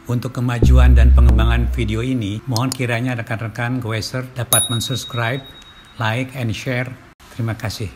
Untuk kemajuan dan pengembangan video ini, mohon kiranya rekan-rekan Goeser dapat mensubscribe, like, and share. Terima kasih.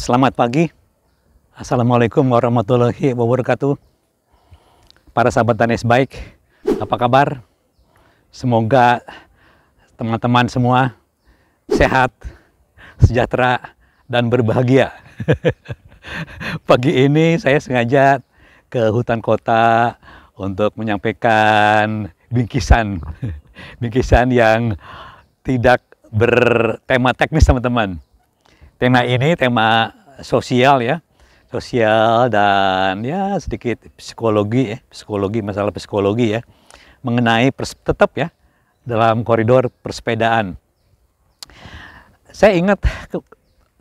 Selamat pagi, Assalamualaikum warahmatullahi wabarakatuh. Para sahabat Danes baik, apa kabar? Semoga teman-teman semua sehat, sejahtera, dan berbahagia. Pagi ini saya sengaja ke hutan kota untuk menyampaikan bingkisan yang tidak bertema teknis, teman-teman. Tema ini tema sosial ya, sosial dan ya sedikit psikologi, masalah psikologi ya, mengenai tetap ya dalam koridor persepedaan. Saya ingat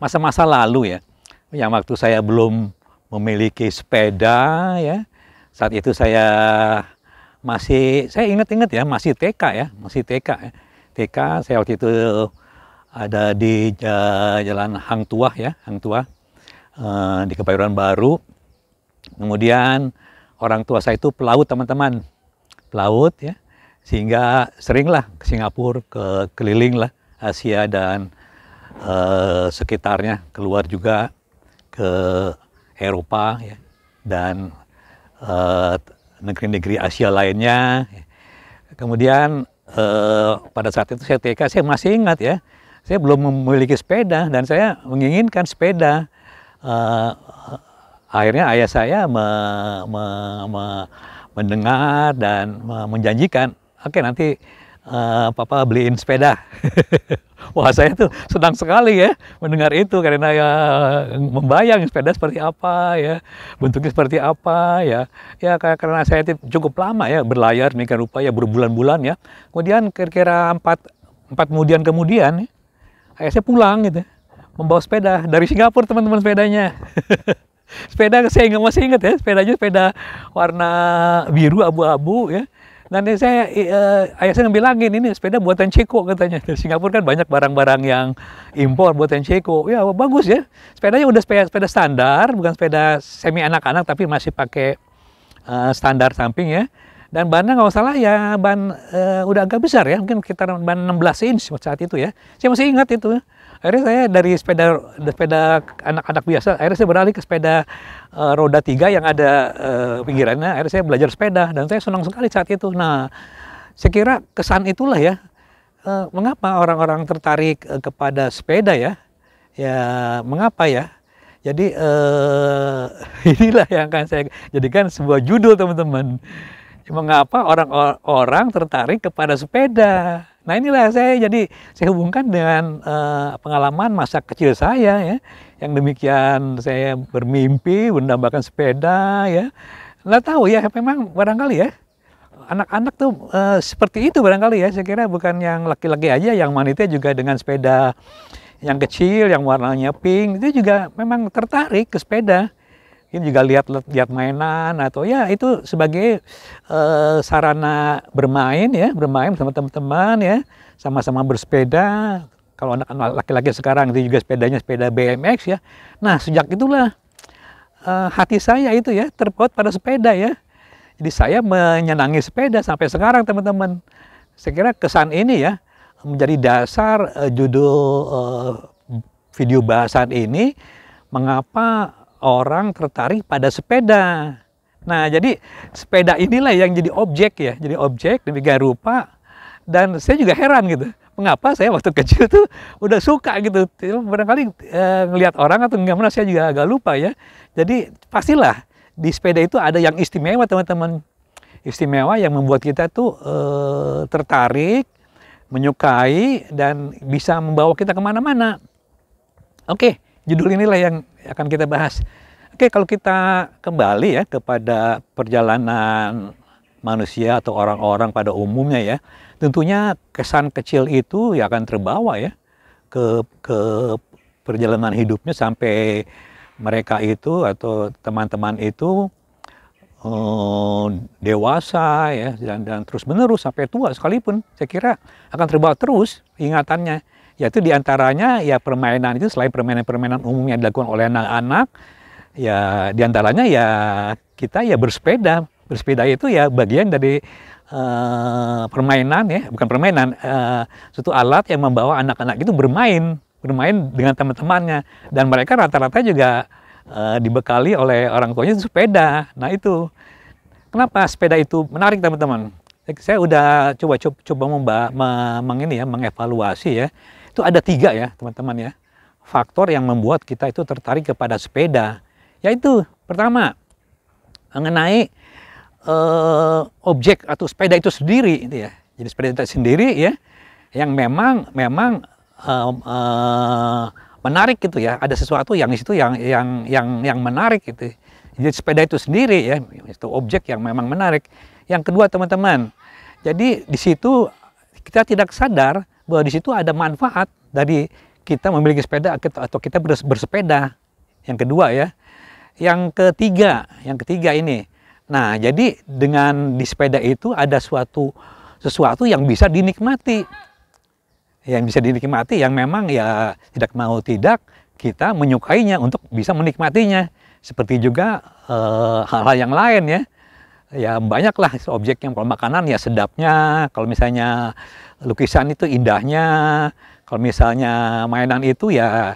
masa-masa lalu ya, yang waktu saya belum memiliki sepeda ya, saat itu saya ingat ya, masih TK ya, TK saya waktu itu ada di Jalan Hang Tuah ya, di Kebayoran Baru. Kemudian orang tua saya itu pelaut, teman-teman, pelaut ya, sehingga seringlah ke Singapura, keliling lah Asia dan sekitarnya, keluar juga ke Eropa ya, dan negeri-negeri Asia lainnya. Kemudian pada saat itu saya TK, saya masih ingat ya, saya belum memiliki sepeda dan saya menginginkan sepeda. Akhirnya ayah saya mendengar dan menjanjikan, oke, nanti papa beliin sepeda. Wah, saya tuh senang sekali ya mendengar itu, karena ya membayang sepeda seperti apa ya, bentuknya seperti apa ya. Ya karena saya cukup lama ya berlayar demikian rupa ya, berbulan-bulan ya. Kemudian kira-kira 4 kemudian ayah saya pulang gitu, membawa sepeda dari Singapura, teman-teman, sepedanya. Sepeda saya masih ingat ya, sepeda warna biru abu-abu ya. Dan ayah saya bilangin, ini sepeda buatan Ceko katanya. Dari Singapura kan banyak barang-barang yang impor buatan Ceko. Ya bagus ya, sepedanya udah sepeda standar, bukan sepeda semi anak-anak, tapi masih pakai standar samping ya. Dan bannya nggak salah ya, ban udah agak besar ya, mungkin sekitar ban 16 inch saat itu ya. Saya masih ingat itu. Akhirnya saya dari sepeda anak-anak biasa, akhirnya saya beralih ke sepeda roda 3 yang ada pinggirannya. Akhirnya saya belajar sepeda dan saya senang sekali saat itu. Nah, saya kira kesan itulah ya, mengapa orang-orang tertarik kepada sepeda ya. Ya, mengapa ya? Jadi inilah yang akan saya jadikan sebuah judul, teman-teman. Mengapa orang tertarik kepada sepeda? Nah inilah saya hubungkan dengan pengalaman masa kecil saya ya, yang demikian saya bermimpi mendambakan sepeda ya. Nggak tahu ya, memang barangkali ya anak-anak tuh seperti itu barangkali ya. Saya kira bukan yang laki-laki aja, yang wanita juga dengan sepeda yang kecil yang warnanya pink itu juga memang tertarik ke sepeda. Ini juga lihat mainan atau ya itu sebagai sarana bermain ya, bermain sama teman-teman ya, sama-sama bersepeda. Kalau anak-anak laki-laki sekarang itu juga sepedanya sepeda BMX ya. Nah sejak itulah hati saya itu ya terpaut pada sepeda ya. Jadi saya menyenangi sepeda sampai sekarang teman-teman. Saya kira kesan ini ya menjadi dasar judul video bahasan ini, mengapa orang tertarik pada sepeda. Nah, jadi sepeda inilah yang jadi objek ya, jadi objek demikian rupa. Dan saya juga heran gitu, mengapa saya waktu kecil tuh udah suka gitu. Barangkali ngelihat orang atau gimana saya juga agak lupa ya. Jadi pastilah di sepeda itu ada yang istimewa teman-teman. Istimewa yang membuat kita tuh tertarik, menyukai, dan bisa membawa kita kemana-mana. Oke, judul inilah yang akan kita bahas. Oke, kalau kita kembali ya kepada perjalanan manusia atau orang-orang pada umumnya ya, tentunya kesan kecil itu ya akan terbawa ya ke perjalanan hidupnya sampai mereka itu atau teman-teman itu dewasa ya, dan terus menerus sampai tua sekalipun, saya kira akan terbawa terus ingatannya. Yaitu diantaranya ya permainan itu, selain permainan-permainan umum yang dilakukan oleh anak-anak, ya diantaranya ya kita ya bersepeda. Bersepeda itu ya bagian dari permainan ya, bukan permainan, suatu alat yang membawa anak-anak itu bermain dengan teman-temannya, dan mereka rata-rata juga dibekali oleh orang tuanya sepeda. Nah itu kenapa sepeda itu menarik teman-teman. Saya udah coba mengevaluasi ya. Itu ada 3 ya teman-teman ya, faktor yang membuat kita itu tertarik kepada sepeda. Yaitu pertama mengenai objek atau sepeda itu sendiri itu ya. Jadi sepeda itu sendiri ya, yang memang menarik gitu ya. Ada sesuatu yang di situ yang menarik gitu. Jadi sepeda itu sendiri ya, itu objek yang memang menarik. Yang kedua teman-teman, jadi di situ kita tidak sadar bahwa di situ ada manfaat dari kita memiliki sepeda atau kita bersepeda. Yang kedua ya. Yang ketiga ini. Nah, jadi dengan di sepeda itu ada sesuatu yang bisa dinikmati. Yang bisa dinikmati, yang memang ya tidak mau tidak kita menyukainya untuk bisa menikmatinya. Seperti juga hal-hal yang lain ya. Ya banyaklah objek yang, kalau makanan ya sedapnya, kalau misalnya lukisan itu indahnya, kalau misalnya mainan itu ya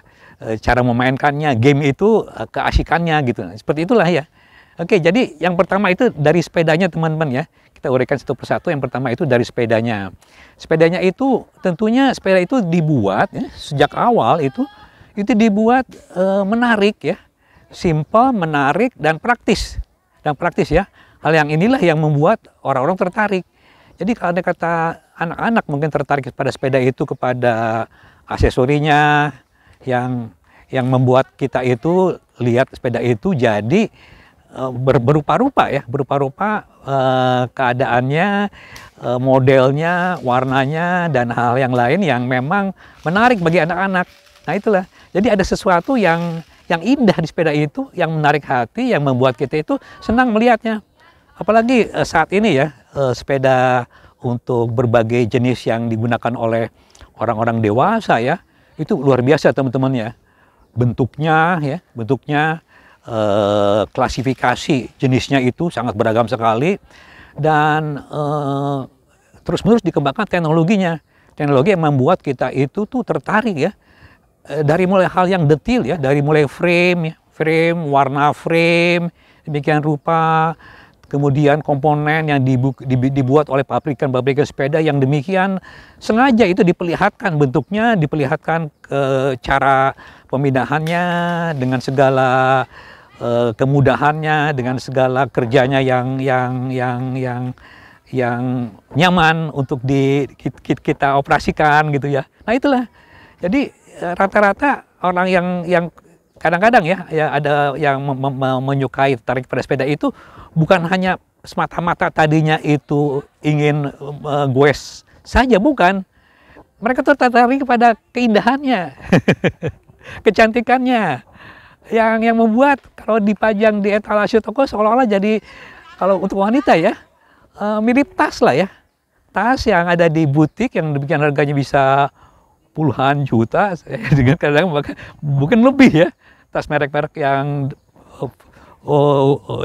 cara memainkannya, game itu keasikannya gitu. Seperti itulah ya. Oke, jadi yang pertama itu dari sepedanya teman-teman ya. Kita uraikan satu persatu. Yang pertama itu dari sepedanya. Sepedanya itu tentunya sepeda itu dibuat ya, sejak awal itu dibuat menarik ya. Simple, menarik, dan praktis. Ya. Hal yang inilah yang membuat orang-orang tertarik. Jadi kalau ada kata anak-anak mungkin tertarik pada sepeda itu kepada aksesorinya yang membuat kita itu lihat sepeda itu jadi berupa-rupa ya, keadaannya, modelnya, warnanya, dan hal yang lain yang memang menarik bagi anak-anak. Nah itulah. Jadi ada sesuatu yang indah di sepeda itu, yang menarik hati, yang membuat kita itu senang melihatnya. Apalagi saat ini ya, sepeda untuk berbagai jenis yang digunakan oleh orang-orang dewasa ya, itu luar biasa teman-teman ya. Bentuknya, klasifikasi jenisnya itu sangat beragam sekali, dan terus-menerus dikembangkan teknologinya. Teknologi yang membuat kita itu tuh tertarik ya, dari mulai hal yang detail ya, dari mulai frame, warna frame, demikian rupa. Kemudian komponen yang dibuat oleh pabrikan sepeda yang demikian sengaja itu diperlihatkan bentuknya, diperlihatkan cara pemindahannya dengan segala kemudahannya, dengan segala kerjanya yang nyaman untuk kita operasikan gitu ya. Nah itulah. Jadi rata-rata orang yang kadang-kadang ya ada yang menyukai tertarik pada sepeda itu bukan hanya semata-mata tadinya itu ingin goes saja, bukan. Mereka tertarik kepada keindahannya, kecantikannya, yang membuat kalau dipajang di etalase toko seolah-olah jadi, kalau untuk wanita ya, mirip tas lah ya. Tas yang ada di butik yang demikian harganya bisa puluhan juta, dengan kadang bukan lebih ya. Tas merek-merek yang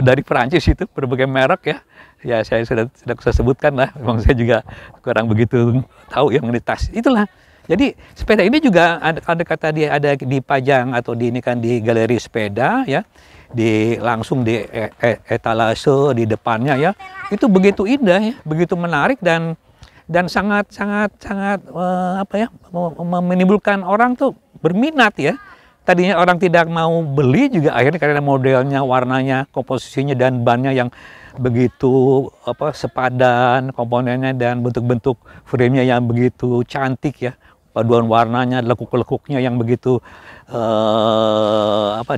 dari Perancis itu, berbagai merek ya. Ya saya sudah sebutkan lah, memang saya juga kurang begitu tahu ya mengenai tas. Itulah. Jadi sepeda ini juga ada kata dia ada dipajang atau diinikan di galeri sepeda ya, langsung di etalase di depannya ya. Itu begitu indah ya, begitu menarik dan sangat apa ya, menimbulkan orang tuh berminat ya. Tadinya orang tidak mau beli juga akhirnya karena modelnya, warnanya, komposisinya dan bannya yang begitu sepadan komponennya dan bentuk-bentuk frame-nya yang begitu cantik ya. Paduan warnanya, lekuk-lekuknya yang begitu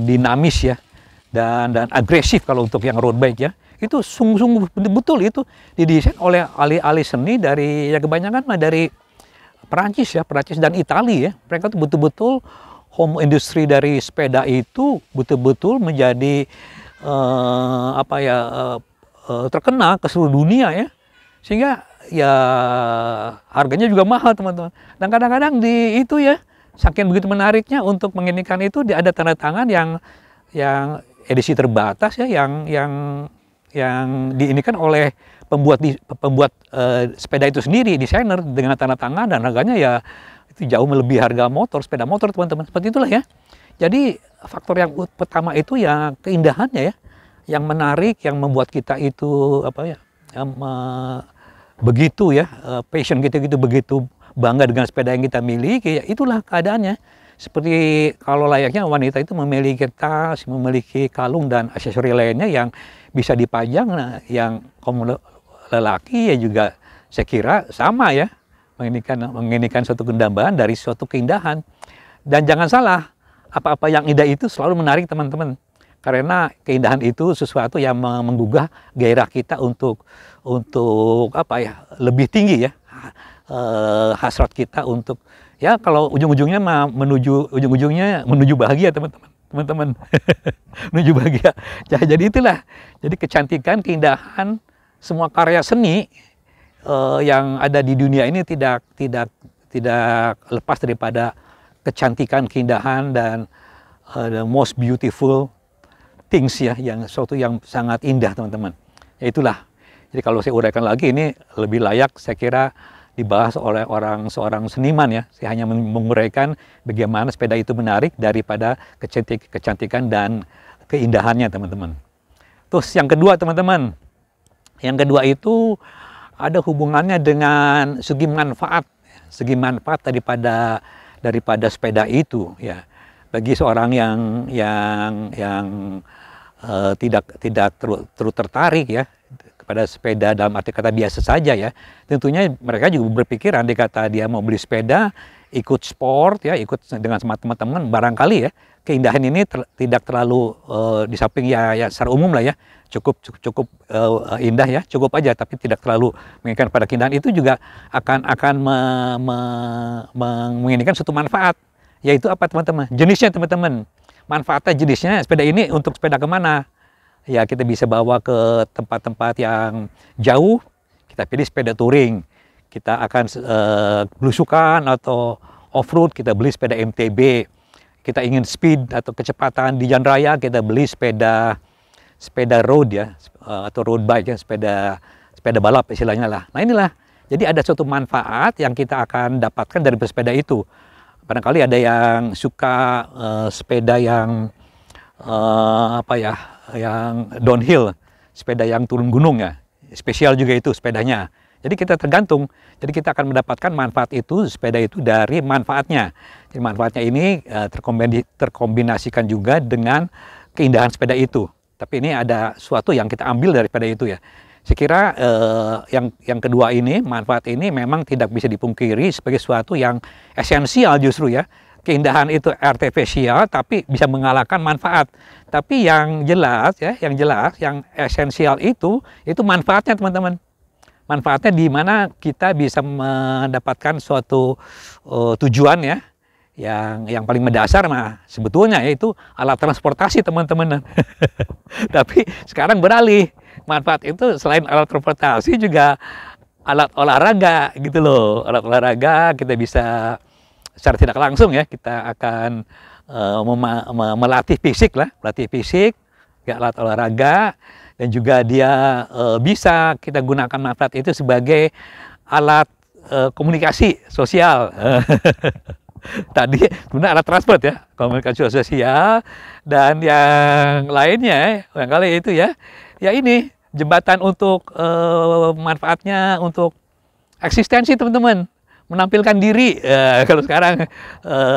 dinamis ya. Dan agresif kalau untuk yang road bike ya. Itu sungguh-sungguh betul itu didesain oleh ahli-ahli seni dari ya kebanyakan mah dari Perancis ya, Perancis dan Italia ya. Mereka tuh betul-betul home industry dari sepeda itu betul-betul menjadi terkenal ke seluruh dunia ya. Sehingga ya harganya juga mahal teman-teman. Dan kadang-kadang di itu ya, saking begitu menariknya untuk menginikan itu ada tanda tangan yang edisi terbatas ya, yang diinikan oleh pembuat sepeda itu sendiri, desainer, dengan tanda tangan, dan harganya ya itu jauh melebihi harga sepeda motor teman-teman. Seperti itulah ya. Jadi faktor yang pertama itu ya keindahannya ya, yang menarik, yang membuat kita itu begitu ya, passion kita gitu, begitu bangga dengan sepeda yang kita miliki ya. Itulah keadaannya. Seperti kalau layaknya wanita itu memiliki tas, memiliki kalung dan aksesori lainnya yang bisa dipajang. Nah, yang kaum lelaki ya juga saya kira sama ya, menginikan suatu kedambahan dari suatu keindahan. Dan jangan salah, apa-apa yang indah itu selalu menarik teman-teman. Karena keindahan itu sesuatu yang menggugah gairah kita untuk lebih tinggi ya, hasrat kita untuk ya, kalau ujung-ujungnya menuju bahagia teman-teman. Menuju bahagia. Jadi itulah. Jadi kecantikan, keindahan, semua karya seni yang ada di dunia ini tidak lepas daripada kecantikan, keindahan, dan the most beautiful things ya, yang sesuatu yang sangat indah teman-teman. Ya itulah. Jadi kalau saya uraikan lagi, ini lebih layak saya kira dibahas oleh seorang seniman ya. Saya hanya menguraikan bagaimana sepeda itu menarik daripada kecantikan dan keindahannya teman-teman. Terus yang kedua teman-teman, yang kedua itu ada hubungannya dengan segi manfaat daripada sepeda itu ya. Bagi seorang yang tidak terus tertarik ya pada sepeda dalam arti kata biasa saja ya, tentunya mereka juga berpikir andai kata dia mau beli sepeda, ikut sport ya, ikut dengan teman-teman, barangkali ya keindahan ini tidak terlalu di samping ya secara umum lah ya, cukup indah ya, cukup aja, tapi tidak terlalu menginginkan pada keindahan itu juga akan menginginkan suatu manfaat, yaitu apa teman-teman? Jenisnya teman-teman, manfaatnya jenisnya sepeda ini untuk sepeda kemana? Ya kita bisa bawa ke tempat-tempat yang jauh, kita pilih sepeda touring. Kita akan belusukan atau off-road, kita beli sepeda MTB. Kita ingin speed atau kecepatan di jalan raya, kita beli sepeda road ya, atau road bike ya, sepeda balap istilahnya lah. Nah inilah, jadi ada suatu manfaat yang kita akan dapatkan dari sepeda itu. Barangkali ada yang suka sepeda yang yang downhill, sepeda yang turun gunung ya, spesial juga itu sepedanya. Jadi kita tergantung, jadi kita akan mendapatkan manfaat itu, sepeda itu dari manfaatnya. Jadi manfaatnya ini terkombinasikan juga dengan keindahan sepeda itu. Tapi ini ada sesuatu yang kita ambil daripada itu ya. Saya kira yang kedua ini, manfaat ini memang tidak bisa dipungkiri sebagai sesuatu yang esensial justru ya. Keindahan itu artifisial tapi bisa mengalahkan manfaat. Tapi yang jelas ya, yang esensial itu manfaatnya teman-teman. Manfaatnya di mana kita bisa mendapatkan suatu tujuan ya. Yang paling mendasar mah sebetulnya yaitu alat transportasi teman-teman. Tapi sekarang beralih, manfaat itu selain alat transportasi juga alat olahraga gitu loh. Alat olahraga kita bisa secara tidak langsung ya, kita akan melatih fisik lah, ya, alat olahraga, dan juga dia bisa kita gunakan manfaat itu sebagai alat komunikasi sosial. Tadi guna alat transport ya, komunikasi sosial, dan yang lainnya yang kali itu ya ini jembatan untuk manfaatnya untuk eksistensi teman-teman, menampilkan diri. Kalau sekarang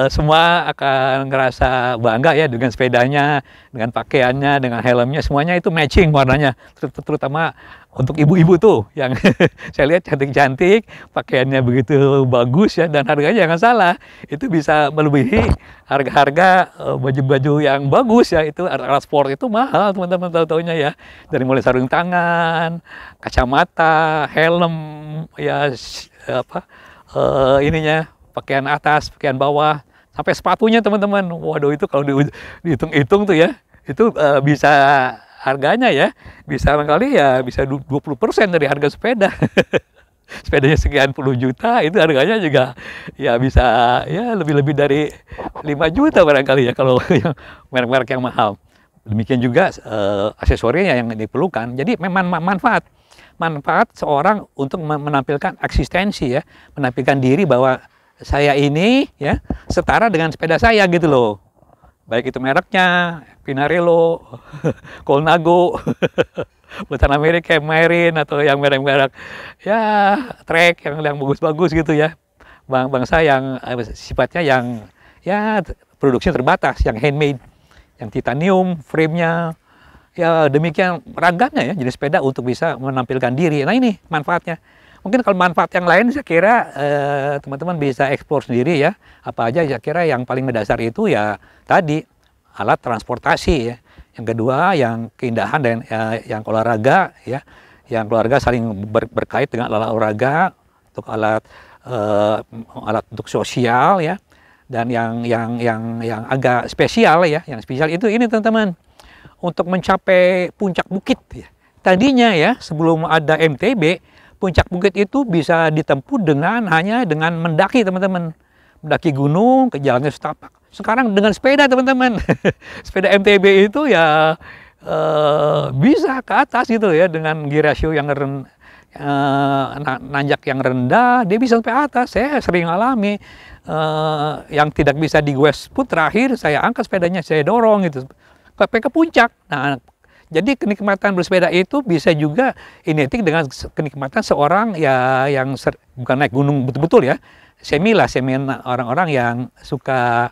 semua akan ngerasa bangga ya dengan sepedanya, dengan pakaiannya, dengan helmnya, semuanya itu matching warnanya, terutama untuk ibu-ibu tuh yang saya lihat cantik-cantik, pakaiannya begitu bagus ya, dan harganya jangan salah, itu bisa melebihi harga-harga baju-baju yang bagus ya. Itu alat sport itu mahal teman-teman, tahu-taunya ya, dari mulai sarung tangan, kacamata, helm ya, ininya, pakaian atas, pakaian bawah, sampai sepatunya teman-teman. Waduh, itu kalau dihitung-hitung tuh ya, itu bisa harganya ya, bisa kali ya bisa 20% dari harga sepeda. Sepedanya sekian puluh juta, itu harganya juga ya bisa ya lebih-lebih dari 5 juta barangkali ya kalau yang merek-merek yang mahal. Demikian juga aksesorinya yang diperlukan. Jadi memang manfaat seorang untuk menampilkan eksistensi ya, menampilkan diri bahwa saya ini ya setara dengan sepeda saya gitu loh. Baik itu mereknya Pinarello, Colnago, buatan Amerika, Marine, atau yang merek-merek ya Trek yang bagus-bagus gitu ya. Bangsa yang sifatnya yang ya produksinya terbatas, yang handmade, yang titanium frame-nya. Ya demikian ragamnya ya jenis sepeda untuk bisa menampilkan diri. Nah ini manfaatnya. Mungkin kalau manfaat yang lain saya kira teman-teman bisa eksplor sendiri ya. Apa aja saya kira yang paling mendasar itu ya tadi alat transportasi ya. Yang kedua yang keindahan dan yang olahraga ya. Yang keluarga saling berkait dengan alat olahraga, untuk alat untuk sosial ya. Dan yang agak spesial ya, yang spesial itu ini teman-teman, untuk mencapai puncak bukit ya. Tadinya ya sebelum ada MTB, puncak bukit itu bisa ditempuh hanya dengan mendaki teman-teman. Mendaki gunung ke jalannya setapak. Sekarang dengan sepeda teman-teman. Sepeda MTB itu ya bisa ke atas gitu ya, dengan gear ratio yang nanjak yang rendah, dia bisa sampai atas. Saya sering alami yang tidak bisa digoes pun terakhir saya angkat sepedanya, saya dorong gitu sampai ke puncak. Nah, jadi kenikmatan bersepeda itu bisa juga identik dengan kenikmatan seorang ya yang bukan naik gunung betul-betul ya, semi orang-orang yang suka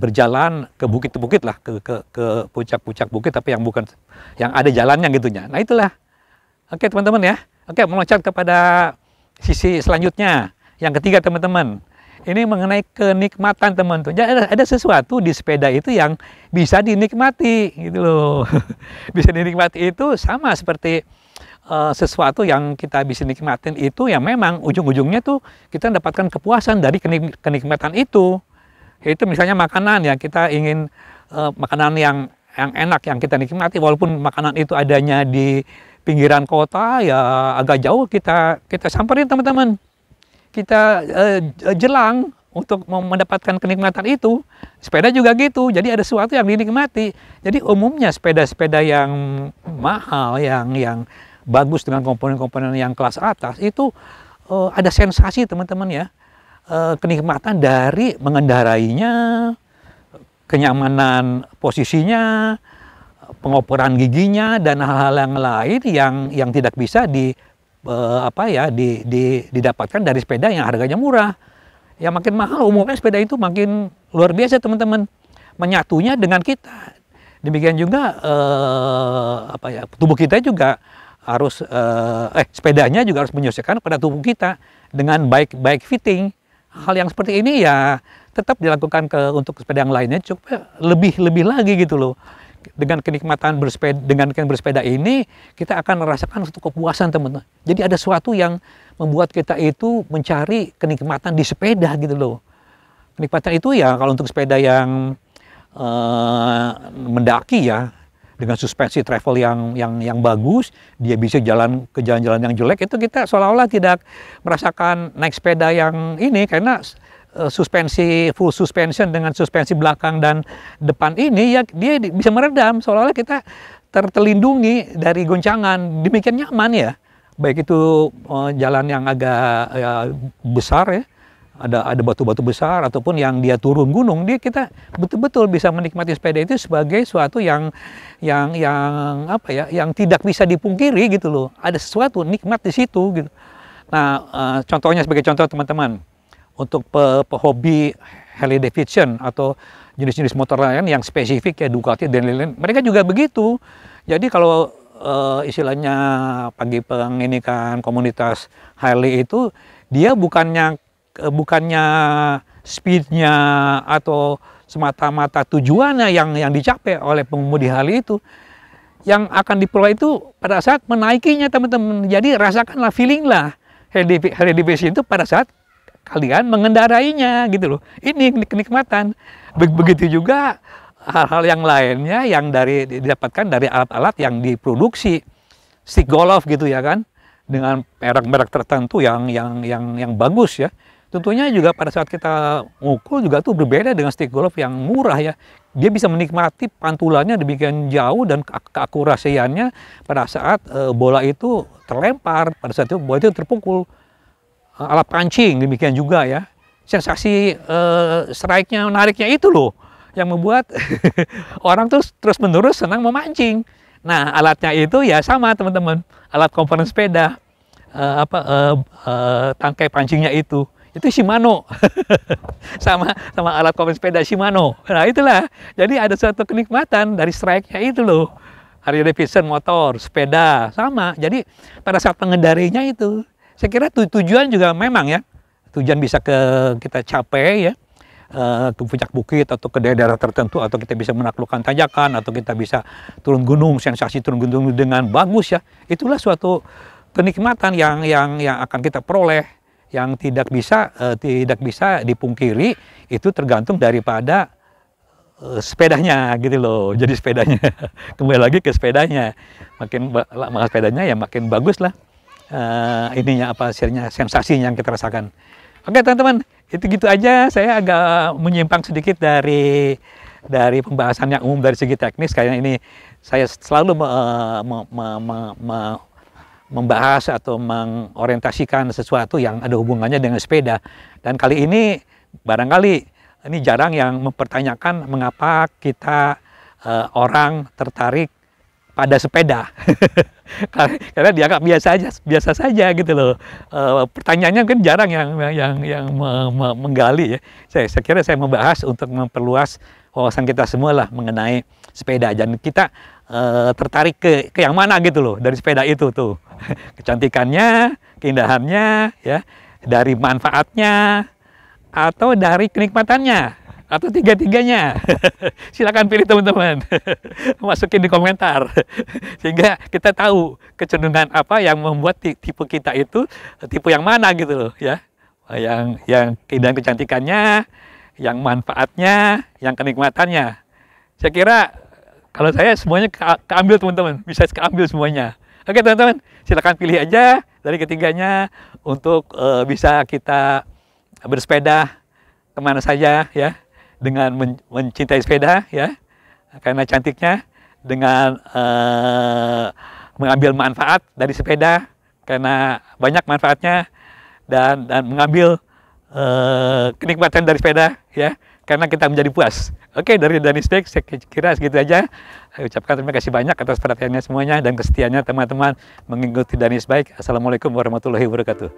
berjalan ke bukit-bukit lah, ke puncak-puncak bukit, tapi yang bukan yang ada jalannya gitunya. Nah itulah. Oke teman-teman ya. Oke, meloncat kepada sisi selanjutnya. Yang ketiga teman-teman. Ini mengenai kenikmatan teman-teman. Jadi ada sesuatu di sepeda itu yang bisa dinikmati gitu loh. Bisa dinikmati itu sama seperti sesuatu yang kita bisa nikmatin itu yang memang ujung-ujungnya tuh kita mendapatkan kepuasan dari kenikmatan itu. Itu misalnya makanan ya, kita ingin makanan yang enak yang kita nikmati, walaupun makanan itu adanya di pinggiran kota ya agak jauh, kita samperin teman-teman. Kita jelang untuk mendapatkan kenikmatan itu. Sepeda juga gitu, jadi ada sesuatu yang dinikmati. Jadi umumnya sepeda-sepeda yang mahal, yang bagus dengan komponen-komponen yang kelas atas itu ada sensasi teman-teman ya, kenikmatan dari mengendarainya, kenyamanan posisinya, pengoporan giginya, dan hal-hal yang lain yang tidak bisa didapatkan dari sepeda yang harganya murah. Ya makin mahal umumnya sepeda itu makin luar biasa teman-teman. Menyatunya dengan kita, Demikian juga tubuh kita juga harus sepedanya juga harus menyesuaikan pada tubuh kita dengan baik fitting. Hal yang seperti ini ya tetap dilakukan untuk sepeda yang lainnya, coba lebih lagi gitu loh. Dengan kenikmatan bersepeda ini kita akan merasakan suatu kepuasan, teman-teman. Jadi ada sesuatu yang membuat kita itu mencari kenikmatan di sepeda gitu loh. Kenikmatan itu ya kalau untuk sepeda yang mendaki ya, dengan suspensi travel yang bagus, dia bisa jalan ke jalan-jalan yang jelek, itu kita seolah-olah tidak merasakan naik sepeda yang ini, karena full suspension dengan suspensi belakang dan depan ini ya dia bisa meredam, seolah-olah kita terlindungi dari goncangan. Demikian nyaman ya, baik itu jalan yang agak besar ya, ada batu-batu besar ataupun yang dia turun gunung, kita betul-betul bisa menikmati sepeda itu sebagai suatu yang tidak bisa dipungkiri gitu loh. Ada sesuatu nikmat di situ gitu. Nah, contohnya sebagai contoh teman-teman, untuk pehobi Harley Davidson atau jenis-jenis motor lain yang spesifik ya Ducati dan lain-lain, mereka juga begitu. Jadi kalau istilahnya bagi penginikan komunitas Harley itu, dia bukannya speednya atau semata-mata tujuannya yang dicapai oleh pengemudi Harley itu, yang akan diperoleh itu pada saat menaikinya, teman-teman. Jadi rasakanlah, feeling lah Harley Davidson itu pada saat kalian mengendarainya gitu loh. Ini kenikmatan. Begitu juga hal-hal yang lainnya yang didapatkan dari alat-alat yang diproduksi, stick golf gitu ya kan, dengan merek-merek tertentu yang bagus ya. Tentunya juga pada saat kita mukul juga tuh berbeda dengan stick golf yang murah ya. Dia bisa menikmati pantulannya demikian jauh dan keakurasiannya pada saat bola itu terlempar, pada saat itu bola itu terpukul. Alat pancing demikian juga ya. Sensasi strike-nya, menariknya itu loh yang membuat orang terus-menerus senang memancing. Nah, alatnya itu ya sama, teman-teman. Alat komponen sepeda, tangkai pancingnya itu Shimano. sama alat komponen sepeda Shimano. Nah, itulah. Jadi ada suatu kenikmatan dari strike-nya itu loh. Harley Davidson motor, sepeda, sama. Jadi pada saat mengendarinya itu, saya kira tujuan juga memang ya, tujuan bisa kita capai ya, ke puncak bukit atau ke daerah tertentu, atau kita bisa menaklukkan tanjakan, atau kita bisa turun gunung, sensasi turun gunung dengan bagus ya. Itulah suatu kenikmatan yang akan kita peroleh, yang tidak bisa dipungkiri. Itu tergantung daripada sepedanya gitu loh. Jadi sepedanya kembali lagi ke sepedanya, makin lama sepedanya ya makin bagus lah. Sensasinya yang kita rasakan. Oke teman-teman, itu gitu aja. Saya agak menyimpang sedikit dari pembahasan yang umum dari segi teknis, karena ini saya selalu membahas atau mengorientasikan sesuatu yang ada hubungannya dengan sepeda. Dan kali ini barangkali ini jarang yang mempertanyakan mengapa kita orang tertarik pada sepeda. Karena dianggap biasa saja gitu loh. Pertanyaannya kan jarang yang menggali ya. Saya kira saya membahas untuk memperluas wawasan kita semua lah mengenai sepeda, dan kita tertarik ke yang mana gitu loh dari sepeda itu tuh. Kecantikannya, keindahannya ya, dari manfaatnya, atau dari kenikmatannya, atau tiga-tiganya. Silakan pilih teman-teman. Masukin di komentar. Sehingga kita tahu kecenderungan apa yang membuat tipe kita itu tipe yang mana gitu loh ya. Yang keindahan kecantikannya, yang manfaatnya, yang kenikmatannya. Saya kira kalau saya semuanya keambil teman-teman, bisa keambil semuanya. Oke teman-teman, silakan pilih aja dari ketiganya untuk bisa kita bersepeda kemana saja ya, dengan mencintai sepeda ya, karena cantiknya, dengan mengambil manfaat dari sepeda karena banyak manfaatnya, dan mengambil kenikmatan dari sepeda ya, karena kita menjadi puas. Oke, dari Danis Bike saya kira segitu aja. Saya ucapkan terima kasih banyak atas perhatiannya semuanya dan kesetiaannya teman-teman mengikuti Danis Bike. Assalamualaikum warahmatullahi wabarakatuh.